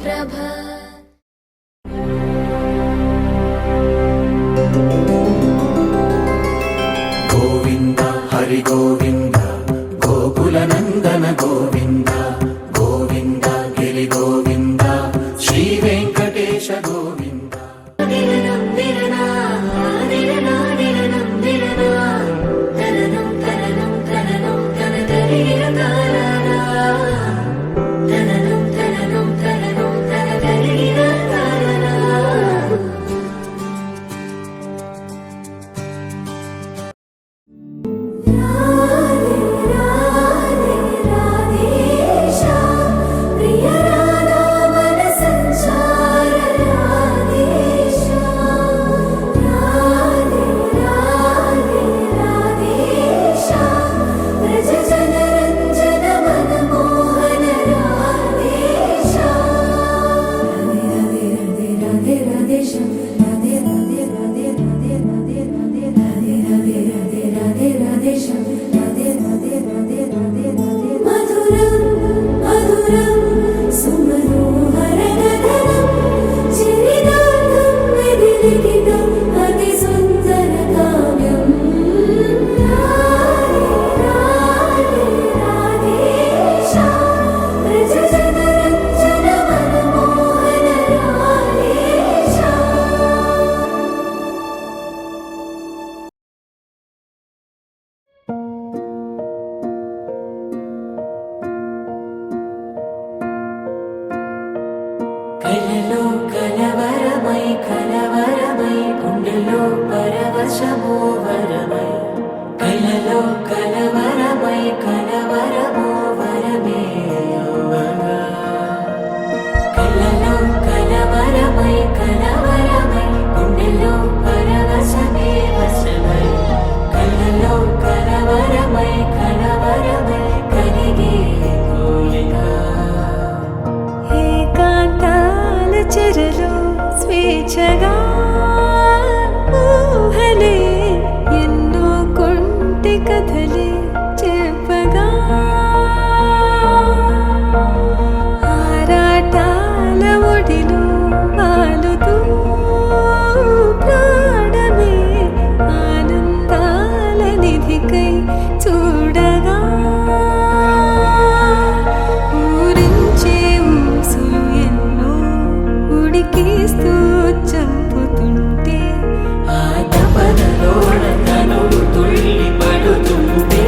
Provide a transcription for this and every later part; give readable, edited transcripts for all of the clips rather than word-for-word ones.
ప్రభ గోవింద హరి గోవింద గోకుల నందన గోవింద గోవింద గిరి గోవింద శ్రీ వెంకటేశ గోవింద. కలలో కలవరమై కలవరమై గుండెలో పరవశమో వరమై కలలో కలవరమై కలవరమో వరమే యోగగా కలలో కలవరమై కలవరమై గుండెలో పరవశమే వశమై కలలో కలవరమై కలవరమై కలిగే కోరిక చెరలో స్వేచ్ఛగా ఊహలే ఎన్నో కొంటి కథలే చెప్పగా ఆరాటాల ఒడిలో వాలుతూ ప్రాణమే ఆనందాల నిధికై చూడగా ఉడికిస్తూ చంపుతుంటే ఆ తపనలోన తనువు తుళ్ళి పడుతుంటే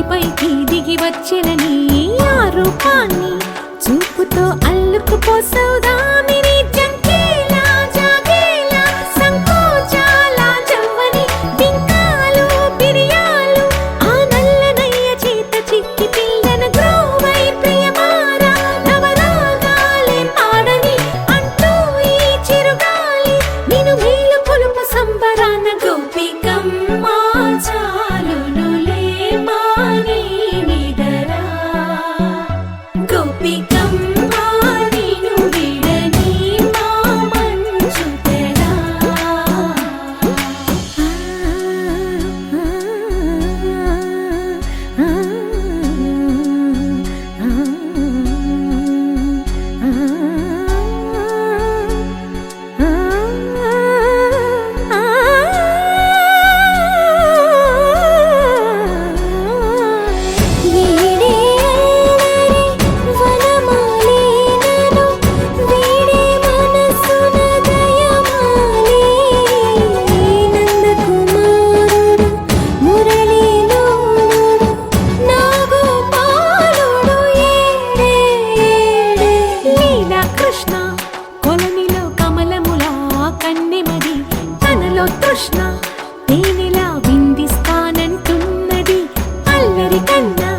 భూమిపైకి దిగి వచ్చినని ఆ రూపాన్ని చూపుతో అల్లుకుపోసౌదామిని జంకేలా జాగేలా సంకోచాల జవ్వని బింకాలు బిరియాలు ఆ నల్లనయ్య చేత చిక్కి పిల్లన గ్రోవై ప్రియమారా నవరాగాలే పాడని అంటూ ఈ చిరుగాలి నిన్ను మేలు కొలుపు సంబరాన గోపికమ్మ చాలునులే మాని నిదరా గోపికమ్మ నిన్ను విడని మా మంచు తెరా కృష్ణ కొలనిలో కమలములా కన్నెమది తనలో తృష్ణ తేనెలా విందిస్తానంటున్నది అల్లరి కన్నా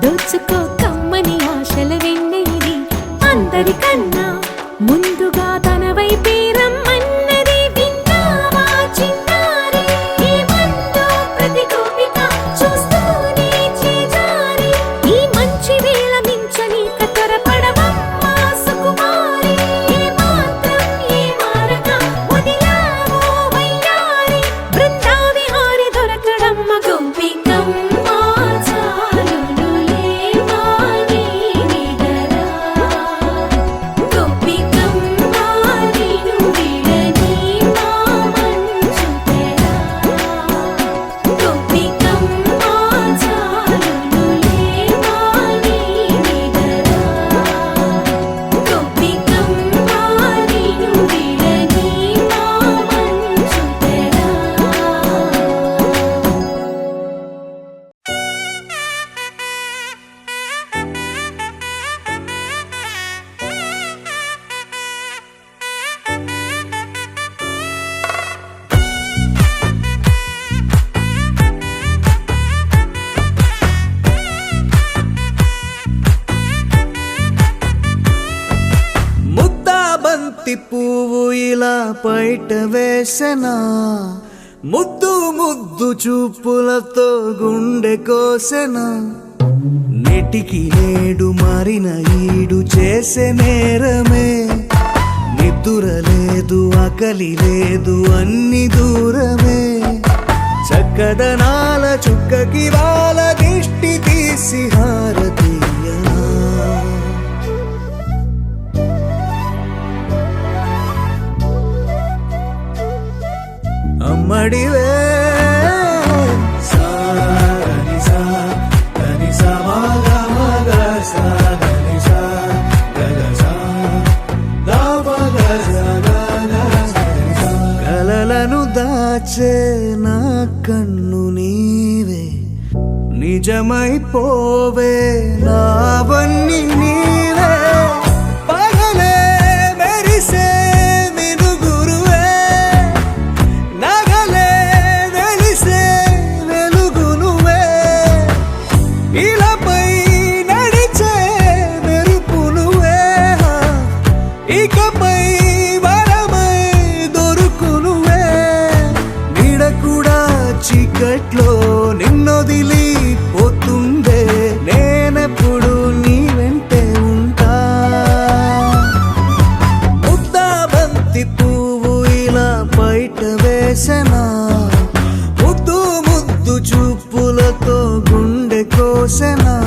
దోచుకో కమ్మని ఆశల వెన్నెయిది అందరికన్నా ముందుగా తన వైపే రమ్మన్నది విన్నావా చిన్నారి ఏమందో ప్రతి గోపిక చూస్తూనే చేజారి ఈ మంచి వేళ మించని కతరపడవమ్మ సుకుమారి ఏ మాత్రం ఏ మారక వదిలావో వయ్యారి బృందావిహారి దొరకడమ్మ గోపికమ్మ చాలునులే మాని నిదరా గోపికమ్మ నిన్ను విడని మా మంచు తెరా గోపికమ్మ చాలునులే మాని నిదరా గోపికమ్మ నిన్ను విడని మా మంచు తెరా ముద్దా బంతి పువ్వు ఇలా బయట వేసెనా ముద్దు ముద్దు చూపులతో గుండె కోసెనా నెటికి నేడు మారిన ఈడు చేసే నేరమే నిద్దుర లేదు ఆకలి లేదు అన్ని దూరమే చక్కదనాల చుక్కకి వాళ్ళ దిష్టి తీసి హారతీయనా అమ్మడివే కలలను దాచే నా కన్ను నీవే నిజమైపోవే నావన్నీ నీవే పగలే మెరిసే మినుగురువే నగలే వెలిసే వెలుగు నువ్వే ఇలాపై నడిచే మెరుపు నువ్వే ఇకపై వరమై దొరుకు నువ్వే నీడ కూడా చీకట్లో నిన్నొదిలి పోతుందే నేనెప్పుడు నీ వెంటే ఉంటా ముద్దా బంతి పువ్వు ఇలా బయట వేసెనా ముద్దు ముద్దు చూపులతో గుండె కోసెనా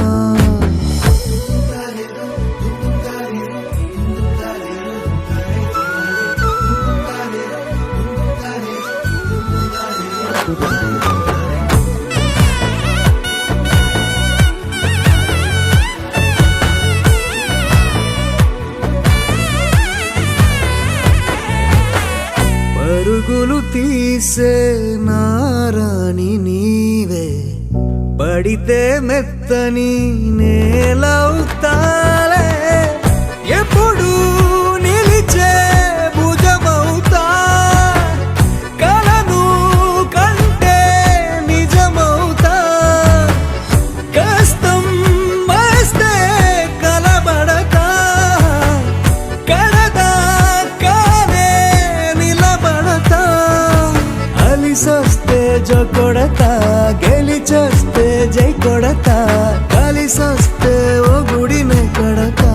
పరుగులు తీసే నారాణి నీవే పడితే మెత్తని నేలవుతాలే, ఎప్పుడు నిలిచే భుజమవుతా, కలను కంటే నిజమవుతా, కష్టం వస్తే కలబడతా, కడదాకానే నిలబడతా, అలిసొస్తే జో కొడతా, గెలిచొస్తే జై కొడతా, కలిసొస్తే ఓ గుడినే కడతా.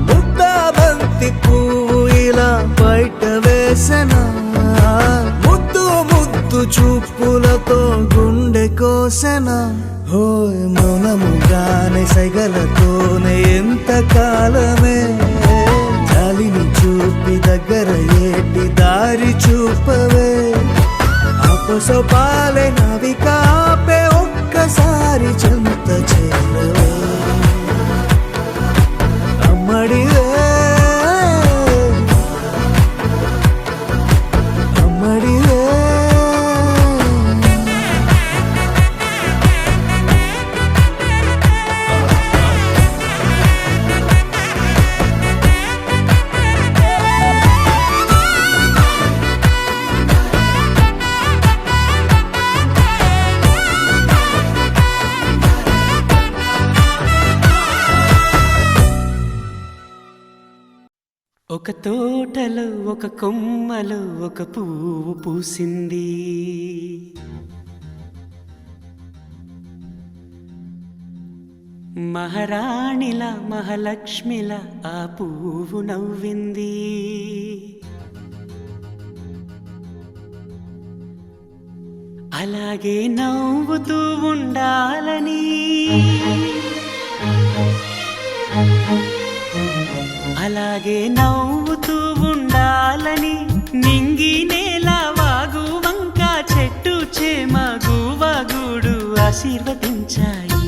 ముద్దా బంతి పువ్వు ఇలా బయట వేసెనా, ముద్దు ముద్దు చూపులతో గుండె కోసెనా, హోయ్ మౌనముగానే సైగలతోనే ఎంత కాలమే, జాలిని చూపి దగ్గర ఏటి దారి చూపవే, అపసొపాలే నవికాపే ఒక్కసారి చెంత చేరవే, అమ్మడివే అమ్మడివే. ఒక తోటలో ఒక కొమ్మలో ఒక పువ్వు పూసింది, మహారాణిలా మహాలక్ష్మిలా ఆ పువ్వు నవ్వింది. అలాగే నవ్వుతూ ఉండాలని, అలాగే నవ్వుతూ ఉండాలని, నింగి నేల వాగు వంక చెట్టు చేమ గువగూడు ఆశీర్వదించాయి.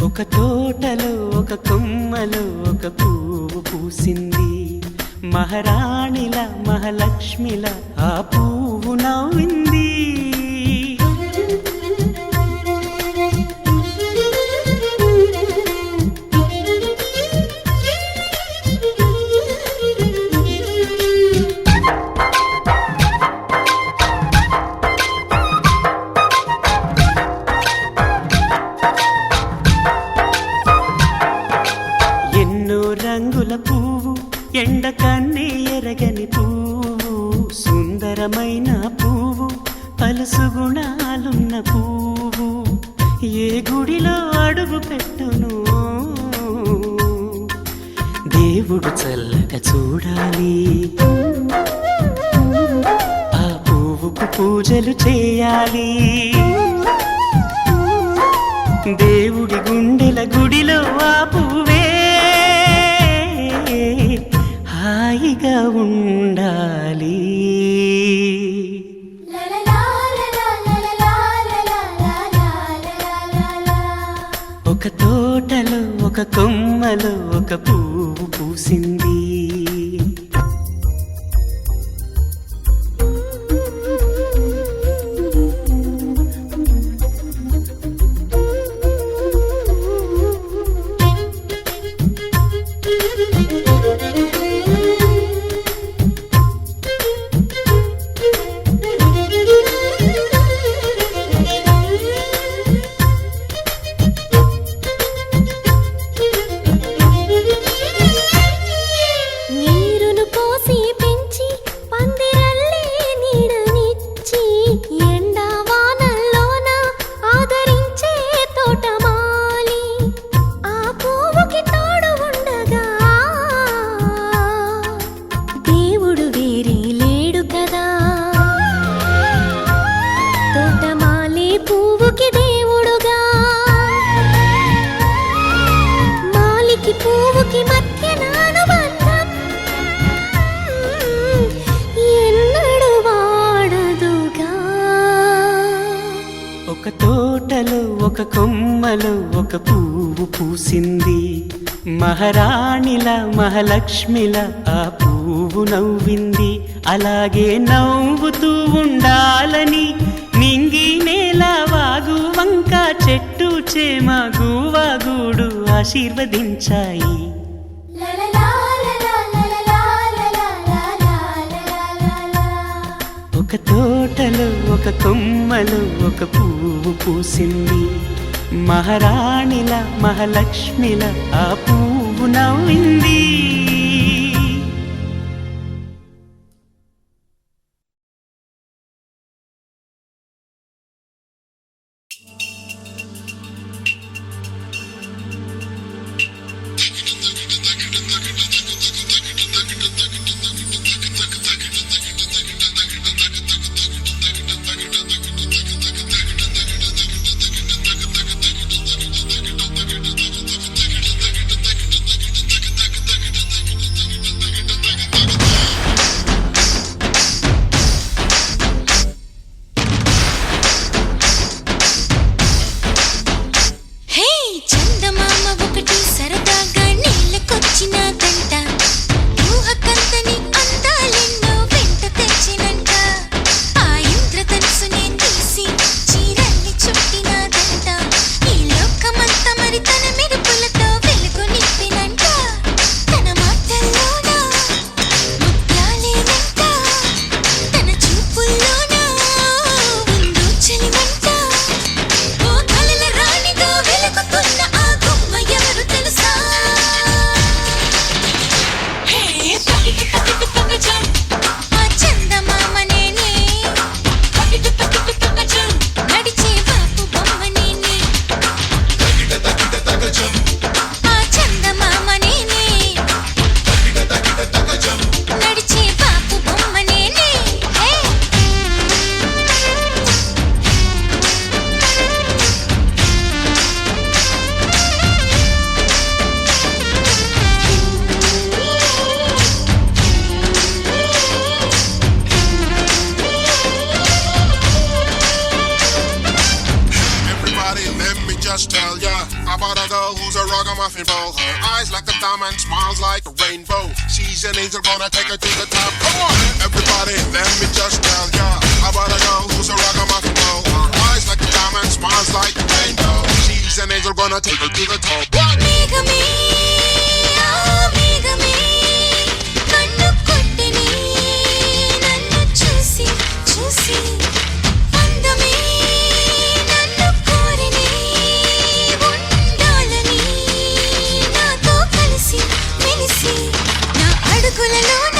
ఒక తోటలో ఒక కొమ్మలో ఒక పువ్వు పూసింది, మహారాణిలా మహాలక్ష్మిలా ఆ పువ్వు నవ్వింది. రంగుల పువ్వు, ఎండ కన్నే ఎరగని పువ్వు, సుందరమైన పువ్వు, పలుసు గుణాలున్న పువ్వు, ఏ గుడిలో అడుగు పెట్టును దేవుడు చల్లగా చూడాలి, ఆ పువ్వుకు పూజలు చేయాలి, దేవుడి గుండెల గుడిలో ఆ పువ్వే హాయిగా ఉండాలి. ఒక తోటలో ఒక కొమ్మలో ఒక పువ్వు పూసింది. ఒక తోటలో ఒక కొమ్మలో ఒక పువ్వు పూసింది, మహారాణిల మహాలక్ష్మిల ఆ పువ్వు నవ్వింది, అలాగే నవ్వుతూ ఉండాలని నింగి నేల వాగు వంక చెట్టు చేమ గువాగూడు ఆశీర్వదించాయి. ఒక తోటలో ఒక కొమ్మలో ఒక పువ్వు పూసింది, మహారాణిల మహాలక్ష్మిల ఆ పువ్వు నవ్వింది. about a girl who's a ragamuffin fool. Her eyes like a diamond, smiles like a rainbow. She's an angel, gonna take her to the top. Come on, everybody, let me just tell ya about a girl who's a ragamuffin fool. Her eyes like a diamond, smiles like a rainbow. She's an angel, gonna take her to the top. What? మేఘమే ఆ మేఘమే కన్ను కొట్టిని నన్ను చూసి చూసి అందమే నన్ను కోరిని ఉండాలని నాతో కలిసి మెలిసి నా అడుగులలోన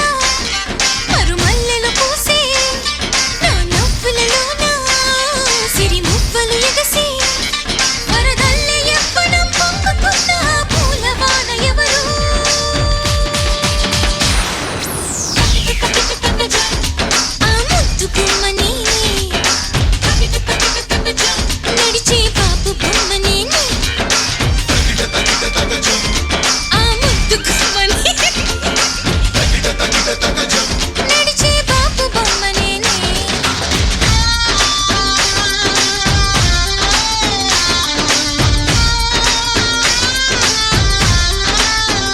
మరుమల్లెలు పూసి నా నవ్వులలోన సిరి మువ్వలు ఎగసి వరదల్లే ఎప్పడం పొంగుతున్న పూలవాన ఎవరు ఆ ముద్దు గుమ్మని నడిచే బాబు బొమ్మని ఆ ముద్దు గుమ్మని నడిచే బాబు బొమ్మని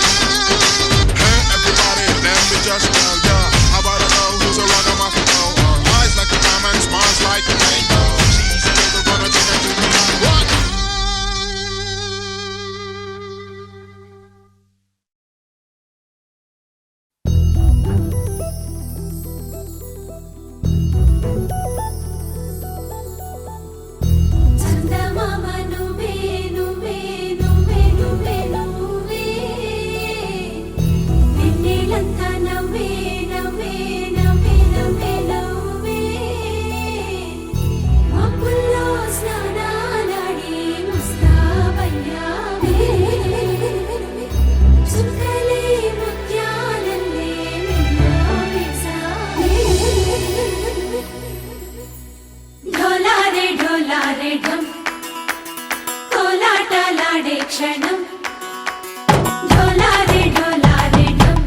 Hey, everybody, let me just tell ya about a girl who's a ragamuffin fool. Her eyes like a diamond, smiles like a rainbow. She's an angel, gonna take her to the top. What? చందమామ నువ్వే నువ్వే నువ్వే నువ్వే నువ్వే వెన్నెలంతా నవ్వే నవ్వే నవ్వే నవ్వే నవ్వే మబ్బుల్లో స్నానాలాడి ముస్తాబయ్యావే చుక్కలే ముత్యాలల్లే మెల్లవేశావే ढोलारे ढोलारे ढम कोलाटलाडे क्षणं ढोलारे ढोलारे ढम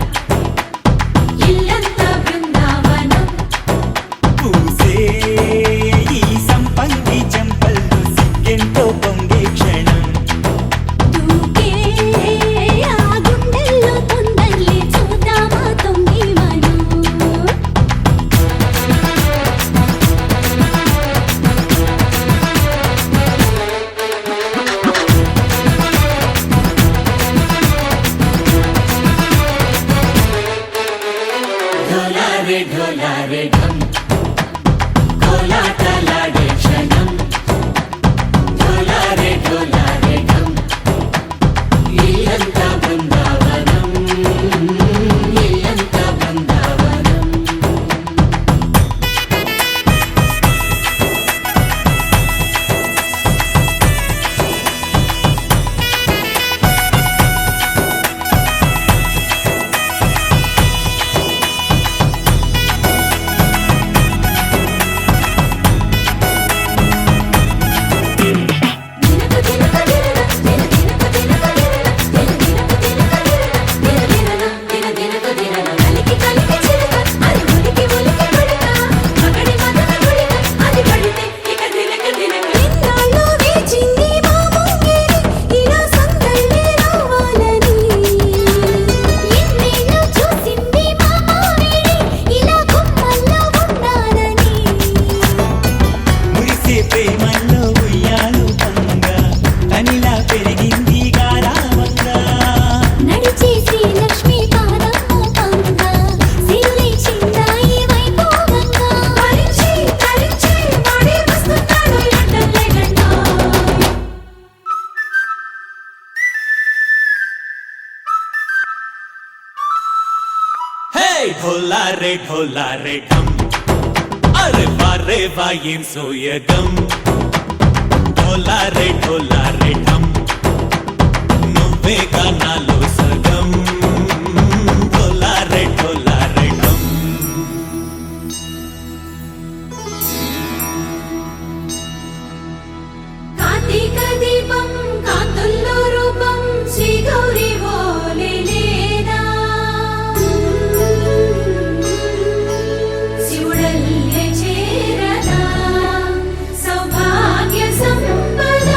इल्लंता बृंदावनं పూసే ఈ సంపంగి చెంపల్లో సిగ్గెంతో పొంగే క్షణం दूके आ ढोला रे ढम अरे वारे वायें सोयगम ढोला रे ढम నువ్వే గానాలో సగం ढोला रे ढम కార్తీక దీపం కాంతుల్లో రూపం శ్రీ గౌరీ ఓలేనా శివుడల్లే చేరదా సౌభాగ్య సంపద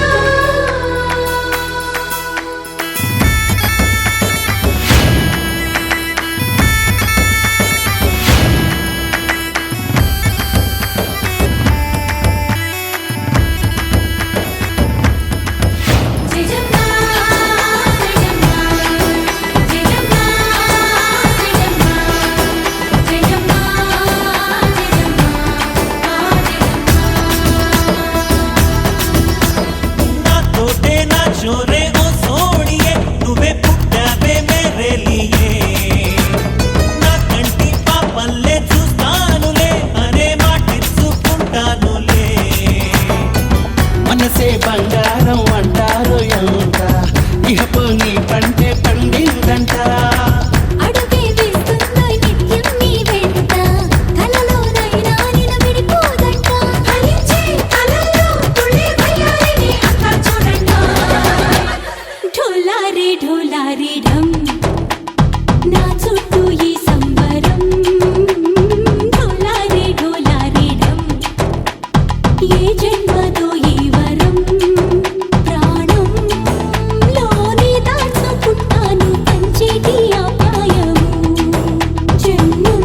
छोरे ओ सोड़िए నువ్వే పుట్టావే మేరే లియే నా కంటి పాపల్లే చూస్తానులే అరే మాటిచ్చుకుంటానులే మనసే బంగారం అంటారు ఎంత ఇహపు నీ పంటే పండిందంట అడుగే వేస్తున్న నిత్యం నీ వెంట కలలోనైనా నిన్ను విడిపోదంట ఫలించే కలల్లో తుళ్ళి వయ్యారిని అంతా చూడంట ढोला रे ढम నా చుట్టూ ఈ సంబరం ढोला रे ढम ఏ జన్మదో ఈ వరం ప్రాణం లోని దాచుకుంటాను పంచేటి ఆప్యాయము జన్మం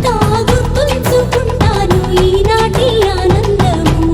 తాగుతుంచుకుంటాను ఈనాటి ఆనందము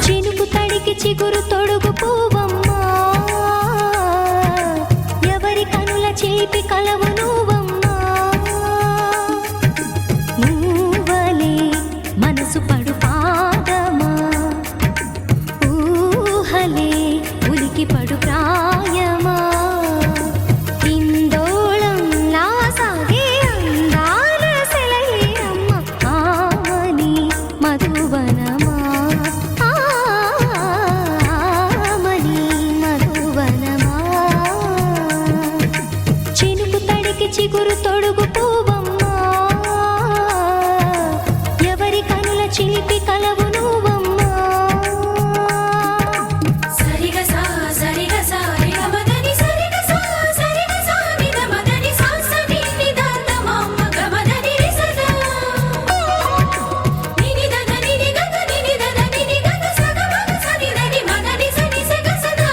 చినుకు తడికి చిగురు తొడుగు పూవమ్మా ఎవరి కనుల చేపి కలవు నువ్వమ్మా నువ్వలే మనసు పడు పాదమా ఊహలే ఉలికి పడు ప్రాయమా ఇందోళం లాసాగే అందాల సెలయేరమ్మ ఆమని మధువనమా ఆమని మధువనమా చినుకు తడికి చిగురు తొడుగు పూవమ్మా ఎవరి కనుల చిలిపి కలవు నువ్వమ్మా సరిగా సా సరిగా సా రిగ మదని సరిగా సా సరిగా సా నిద మదని సా సని నిదాత మమ్మ గమదని రిసదా నిని దద నిని గద నిని దద నిని గద సగ మగ సని దని మదని సని సగ సదా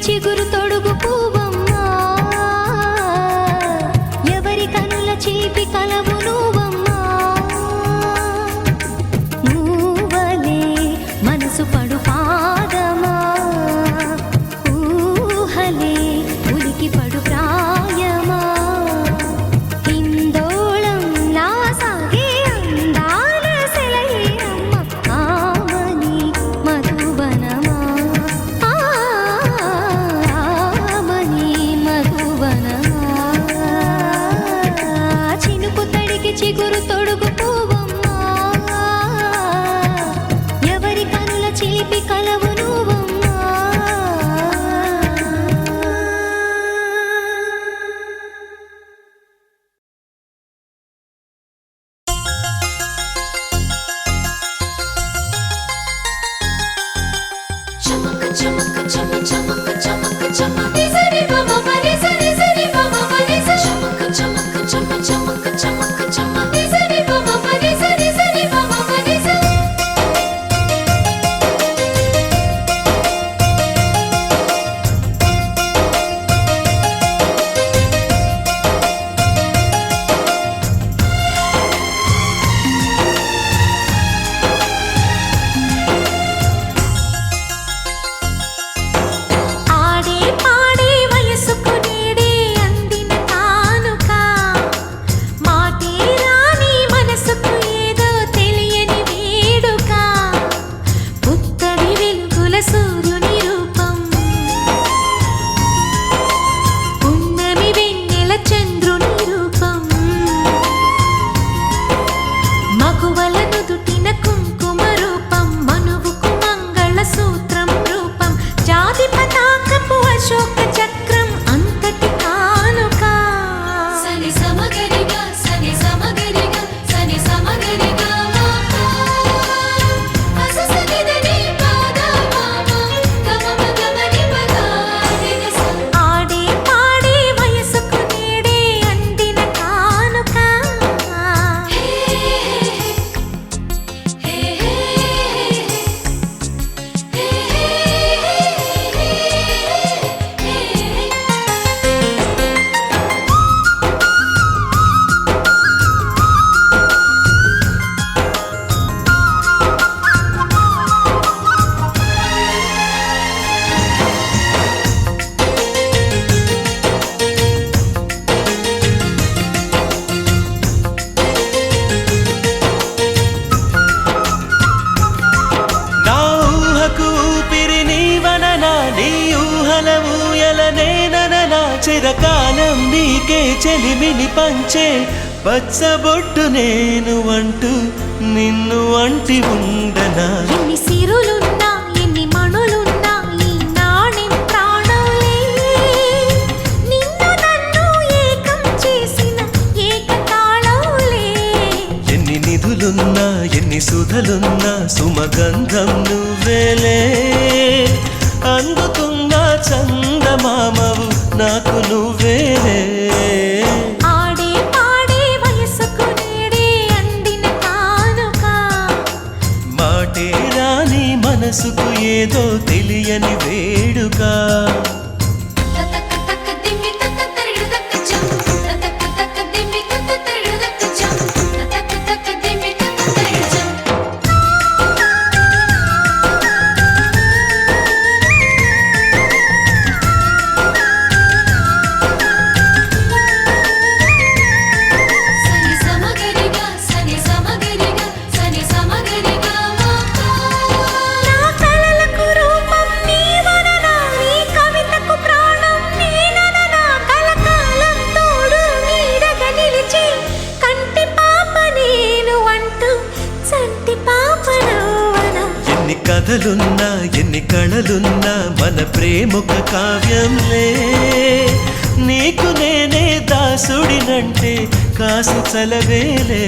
చిగురు తొడుగు పువ్వమ్మా ఎవరి కనుల చిలిపి కలవు నువ్వమ్మా నువ్వలే మనసు పడు పాదమా ఊహలే ఉలికి పడు ప్రాయమా ఇందోళం నా సాగే అందాల సెలయేరమ్మ ఆమని మధువనమా ఆమని మధువనమా చినుకు తడికి చిగురు తొడుగు పువ్వమ్మా ఎవరి కనుల చిలిపి కలవు నువ్వమ్మా చమక చమక చమ చమక చమక చమ నిసరి పమ పని సరి సరి పమ పని చమక చమక చమ చమక చమక చమ నిసరి పమ పని సరి సరి పమ పని ఆడే పాడే వయసుకు నేడే అందిన కానుక మాటే రాని మనసుకు ఏదో తెలియని వేడుక పుత్తడి వెలుగుల సూర్యుని రూపం పున్నమి వెన్నెల చంద్రుని రూపం మగువల నుదుటిన కుంకుమ రూపం మనువుకు మంగళ సూత్రం రూపం జాతి పతాకపు అశోక చక్రం అంతటి కానుక సని సమగరిగా సని సమగరిగా సని సమగరిగా ఆడే పాడే వయసుకు నేడే అందిన కానుక నా ఊహకు ఊపిరి నీవననా నీ ఊహల ఊయలనేననా చిరకాలం నీకే చెలిమిని పంచే పచ్చబొట్టు నేను అంటూ నిన్ను అంటి ఉండనా ఎన్ని సిరులున్నా ఎన్ని మణులున్నా ఈ నాణెం ప్రాణంలే నిన్ను నన్ను ఏకం చేసిన ఏకతాళంలే ఎన్ని నిధులున్నా ఎన్ని సుధలున్నా సుమగంధం నువ్వేలే అందుతున్నా చందమామవు నాకు నువ్వేలే ఆడే పాడే వయసుకు నేడే అందిన కానుక మాటే రాని మనసుకు ఏదో తెలియని వేడుక తక తక దిమ్మి తక తరిడు తక చం తక తక దిమ్మి తక తరిడు తక చం తక తక దిమ్మి తక తరిడు చం సని సమగరిగా సని సమగరిగా సని సమగరిగా నా కలలకు రూపం నీవననా నీ కవితకు ప్రాణం నేనననా కలకాలం తోడు నీడగా నిలిచి కంటి పాప నేను అంటూ చంటి పాప నవ్వనా ఎన్ని కథలున్నా ఎన్ని కళలున్నా మన ప్రేమొక కావ్యంలే నీకు నేనే దాసుడినంటే కాసు చలవేలే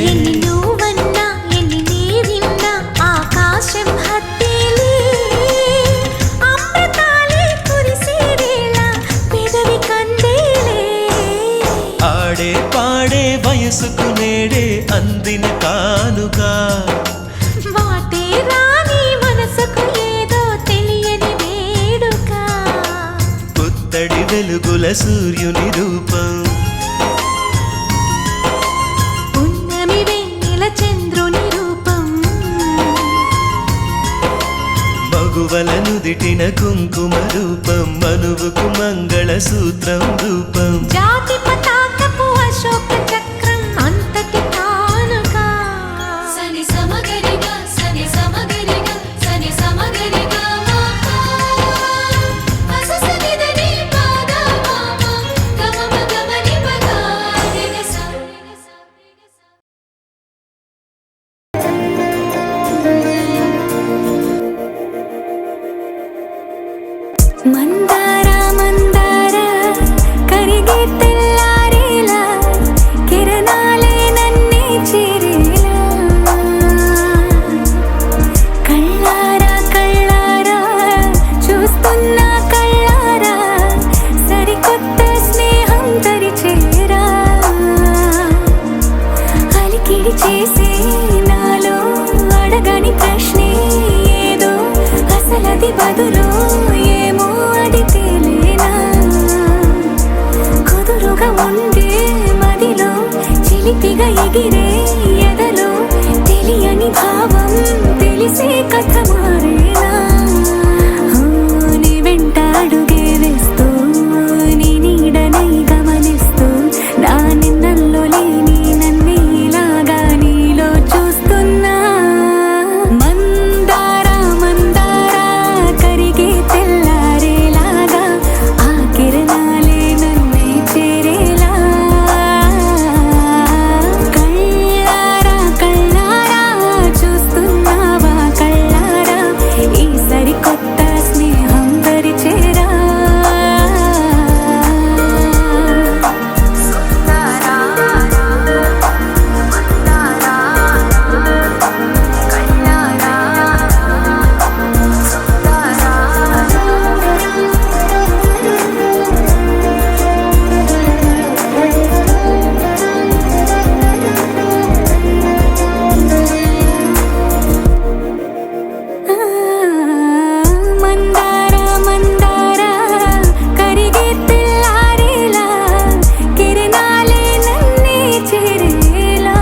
ఎన్ని నువ్వన్నా ఎన్ని నీ విన్నా ఆకాశం హత్తేలే అమృతాలే కురిసే వేళ పెదవి కందేలే ఆడే పాడే వయసుకు నేడే అందిన కానుక వాటే రాని మనసుకు ఏదో తెలియని వేడుక వెలుగుల సూర్యుని రూపం పున్నమి వెన్నెల చంద్రుని రూపం మగువల నుదిటిన కుంకుమ రూపం మనువుకు మంగళ సూత్రం రూపం జాతి పతాకపు అశోక చక్రం అంతటి కానుక సని సమగరిగా సని సమగరిగా సని సమగరిగా అససనిదని పాద మామ గమమ గమని పద రిగస మందార మందార కరిగే తెల్లారేలా కిరణాలే నన్నే చేరేలా కళ్ళారా కళ్ళారా చూస్తున్నా కళ్ళారా సరికొత్త స్నేహం తరిచేరా అలికిడి చేసే నాలో అడగని ప్రశ్నే ఏదో అసలది బదులు ఏమో అది తేలేనా కుదురుగా ఉండే మదిలో చిలిపిగా ఎగిరే ఎదలో తెలియని భావం తెలిసే కథ మారేనా నీ వెంట అడుగే వేస్తూ నీ నీడనై గమనిస్తూ నా నిన్నల్లో లేని నన్నే ఇలాగా నీలో చూస్తున్నా మందార మందార కరిగే తెల్లారేలాగా ఆ కిరణాలే నన్నే చేరేలా కళ్ళారా కళ్ళారా చూస్తున్నావా కళ్ళారా ఈ సరికొత్త స్నేహం పరిచేరా మందార మందార కరిగే తెల్లారేలా కిరణాలే నన్నే చేరేలా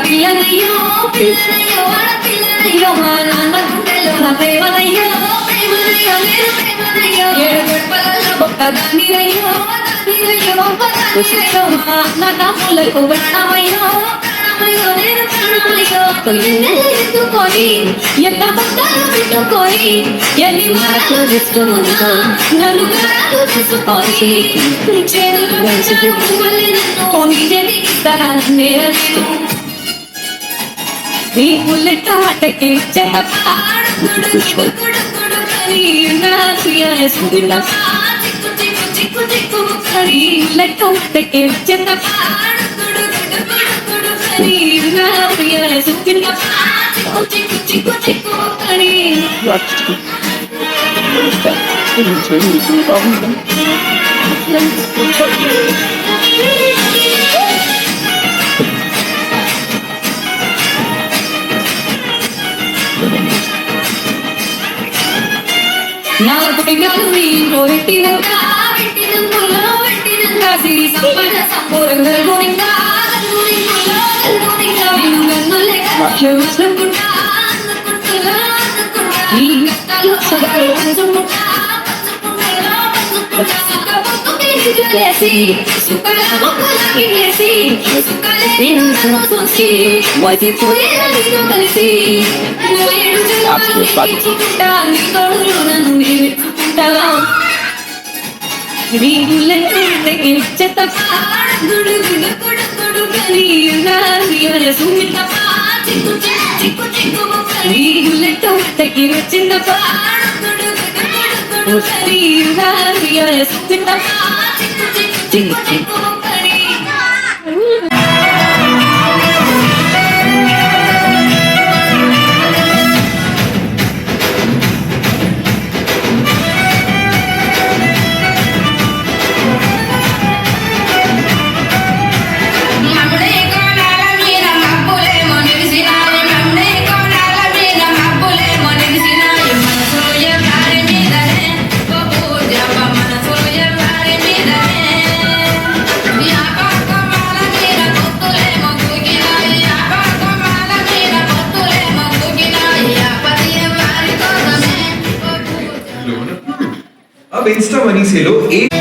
పిల్లనయ్యో పిల్లనయ్యో పిల్లనయ్యో మా నాన్న గుండెలో నా ప్రేమనయ్యో ప్రేమనయ్యో నేను ప్రేమనయ్యో ఏడు గడపలలో ఒక్కదానినయ్యో దానినయ్యో ఒక్కదానినయ్యో మా అన్న తమ్ములకు ప్రాణమయ్యో ప్రాణమయ్యో నేను ప్రాణమయ్యో తొలినెల ఎత్తుకొని ఎంత పక్కన పెట్టుకొని ఎన్ని మాటలు తీసుకున్నా నన్ను గాడు తీసుకొని చేతులు పెంచుతూ మళ్ళీ నన్ను నిజది నేను నీ ముల్లెట్ట ఆటకి చెడపాడు గుడుగుడుగుడుగుడుకని నాసియాసుదిలా చిక్కు చిక్కు చిక్కు కరి ముల్లెట్ట ఆటకి చెడపాడు గుడుగుడుగుడుగుడుకని నాసియాసుదిలా చిక్కు చిక్కు చిక్కు కరి నాకు పిల్లలు పెట్టినంగా సిరి సంపద సంపూరంగా గోవిందా ఈ కష్టాలు సుఖాలు నేను చూసి మతి పోయేలా నీతో కలిసి నువ్వు ఏడు జన్మలుకుంటా నీ తోడు నన్ను వెతుకుంటావా నీ గుళ్ళకి చెత్తపా గుడు గుడు గుడు గుడు కలి సుమితపా చిక్కు చిక్కు చిక్కు నీ గుళ్ళతో తగ్గి వచ్చిందపా గుడు గుడు గుడు గుడు కలి సుమితపా చిక్కు చిక్కు చిక్కు अब इंस्टा मनी से लो एक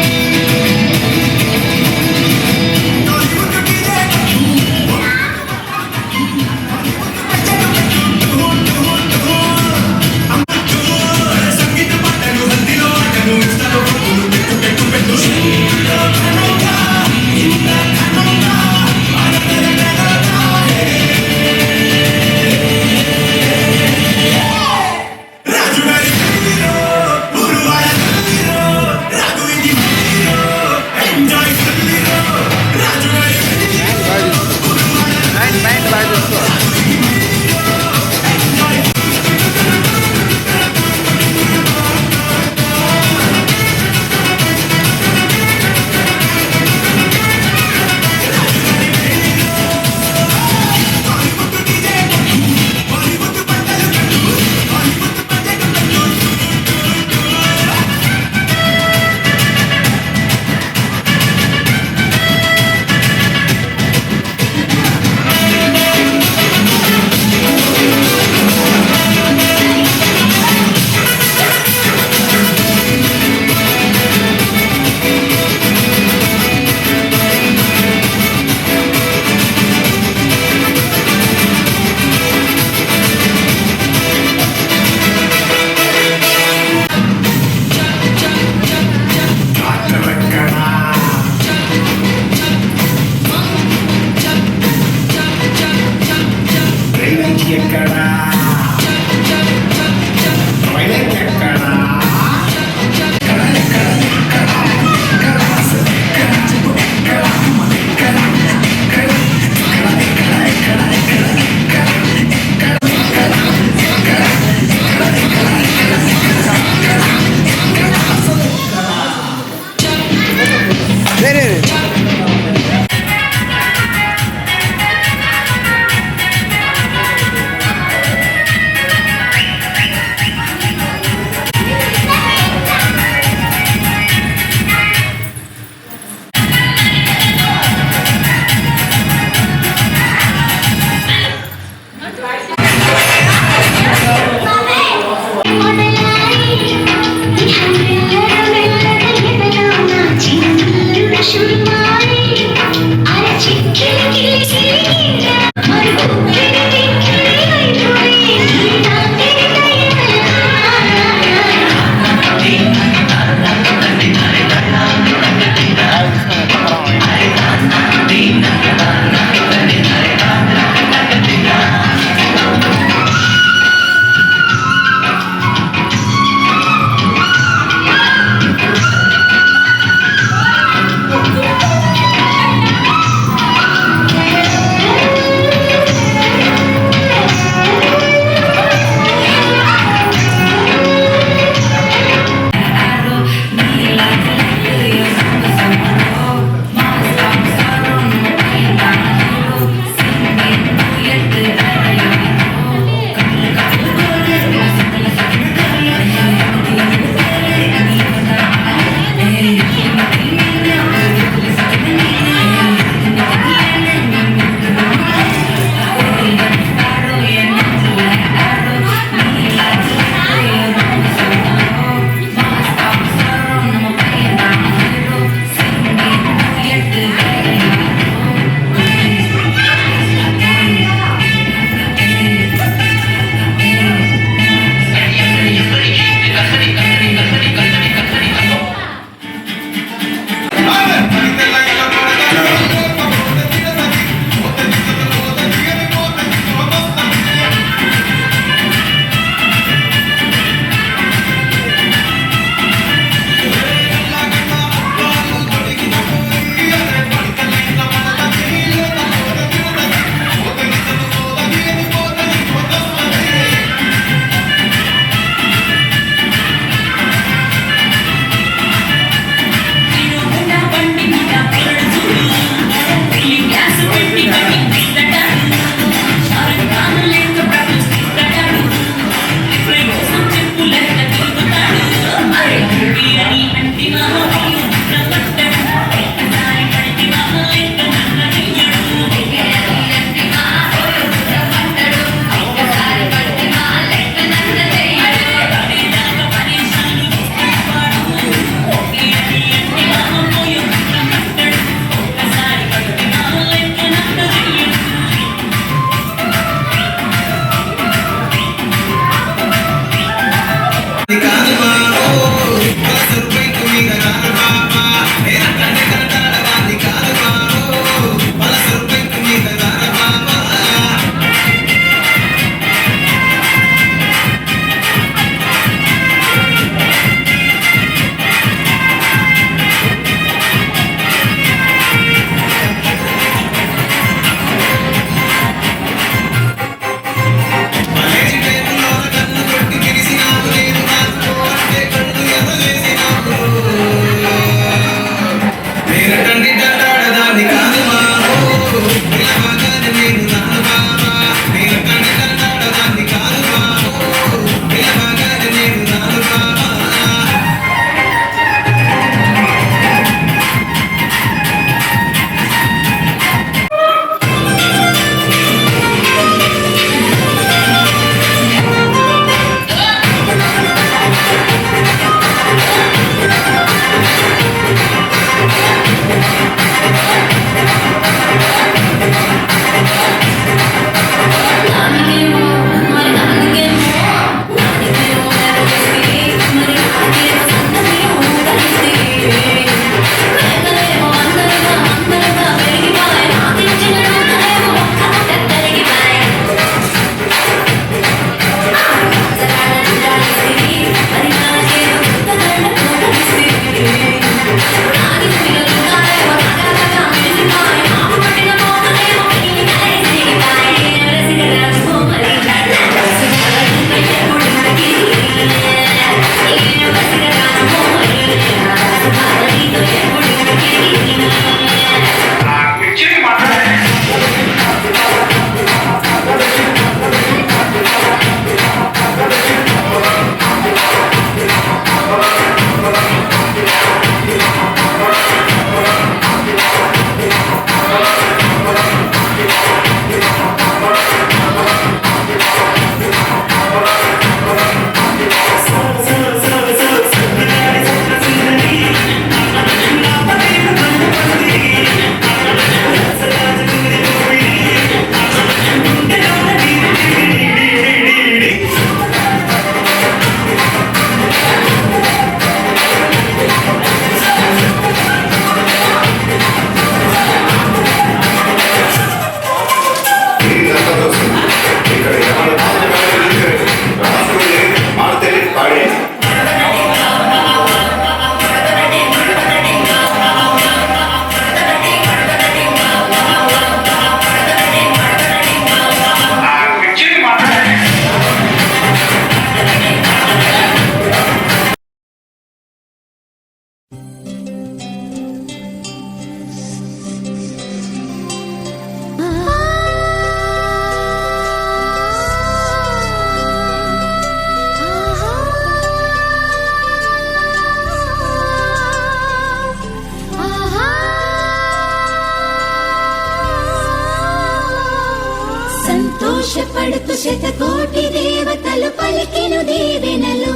సంతోషపడుతూ శతకోటి దేవతలు పలికెను దీవెనలు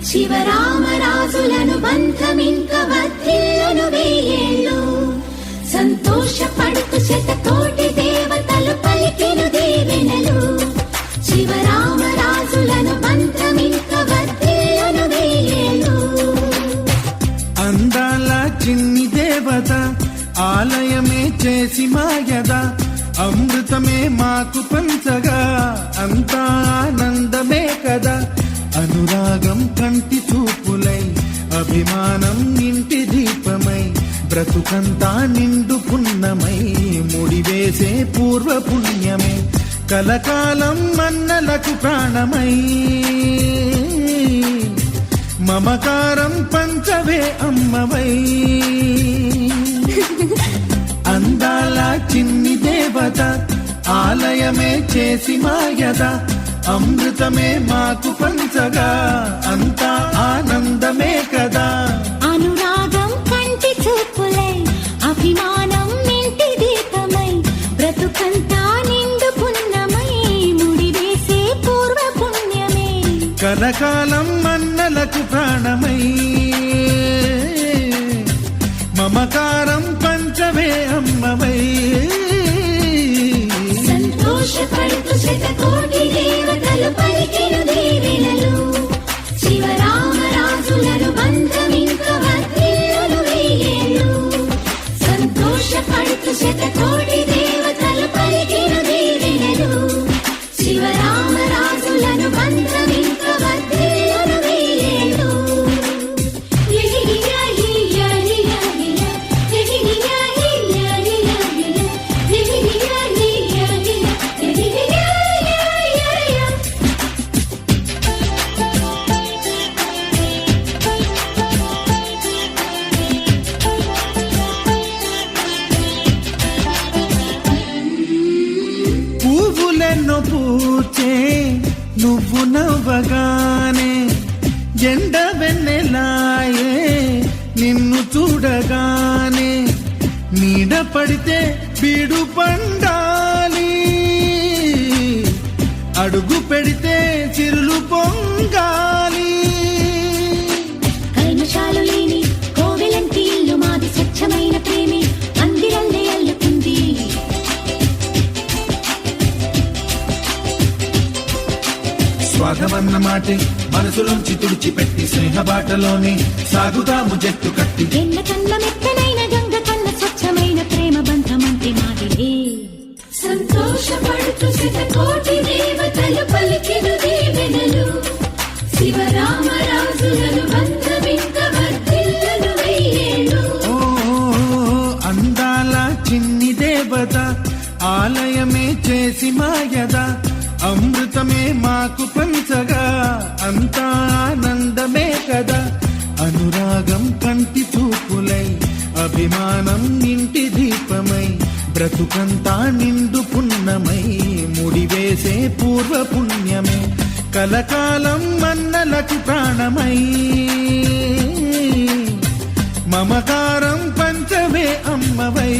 శివరామరాజులను బంధమింక వర్ధిల్లును వెయ్యేళ్ళు సంతోషపడుతూ శతకోటి దేవతలు పలికెను దీవెనలు శివరామరాజులను బంధమింక వర్ధిల్లును వెయ్యేళ్ళు అందాల చిన్ని దేవత ఆలయమే చేసి మాయద అమృతమే మాకు పంచగా అంతా ఆనందమే కదా అనురాగం కంటి చూపులై అభిమానం ఇంటి దీపమై బ్రతుకంతా నిండు పున్నమై ముడివేసే పూర్వ పుణ్యమే కలకాలం మన్నలకు ప్రాణమై మమకారం పంచవే అమ్మవై అందాల చిన్ని దేవత ఆలయమే చేసి మాయద అమృతమే మాకు పంచగా అంతా ఆనందమే కదా అనురాగం కంటి చూపులై అభిమానం ఇంటి దీపమై బ్రతుకంతా నిండు పున్నమై ముడివేసే పూర్వ పుణ్యమే కలకాలం మన్నలకు ప్రాణమై మమకారం పంచవే అమ్మవై సంతోషపడుతూ శతకోటి దేవతలు పలికెను దీవెనలు శివరామరాజులను బంధమింక వర్ధిల్లును వెయ్యేళ్ళు సంతోషపడుతూ శతకోటి దేవతలు పలికెను దీవెనలు శివరామరాజులను బంధమింక వర్ధిల్లును వెయ్యేళ్ళు పువ్వులెన్నో పూచే నువ్వు నవ్వగానే ఎండ వెన్నెలాయే నిన్ను చూడగానే నీడ పడితే బీడు పండాలి అడుగు పెడితే చిరులు పొంగాలి కల్మషాలు లేని కోవెలంటి ఇల్లు మాది స్వచ్ఛమైన ప్రేమి అందిరల్లే అల్లుకుంది స్వాగమన్న మాటే మనసులోంచి తుడిచిపెట్టి స్నేహబాటలోనే సాగుదాము జట్టు కట్టి ఎన్న కన్న మెత్తనైన గంగ కన్న స్వచ్ఛమైన ప్రేమ బంధమంటి మాదిలే సంతోషపడుతూ శతకోటి దేవతలు పలికెను దీవెనలు శివరామరాజులను బంధమింక వర్ధిల్లును వెయ్యేళ్ళు అందాల చిన్ని దేవత ఆలయమే చేసి మాయద అమృతమే మాకు పంచగా అంతా ఆనందమే కదా అనురాగం కంటి చూపులై అభిమానం ఇంటి దీపమై బ్రతుకంతా నిండు పున్నమై ముడివేసే పూర్వ పుణ్యమే కలకాలం మన్నలకు ప్రాణమై మమకారం పంచవే అమ్మవై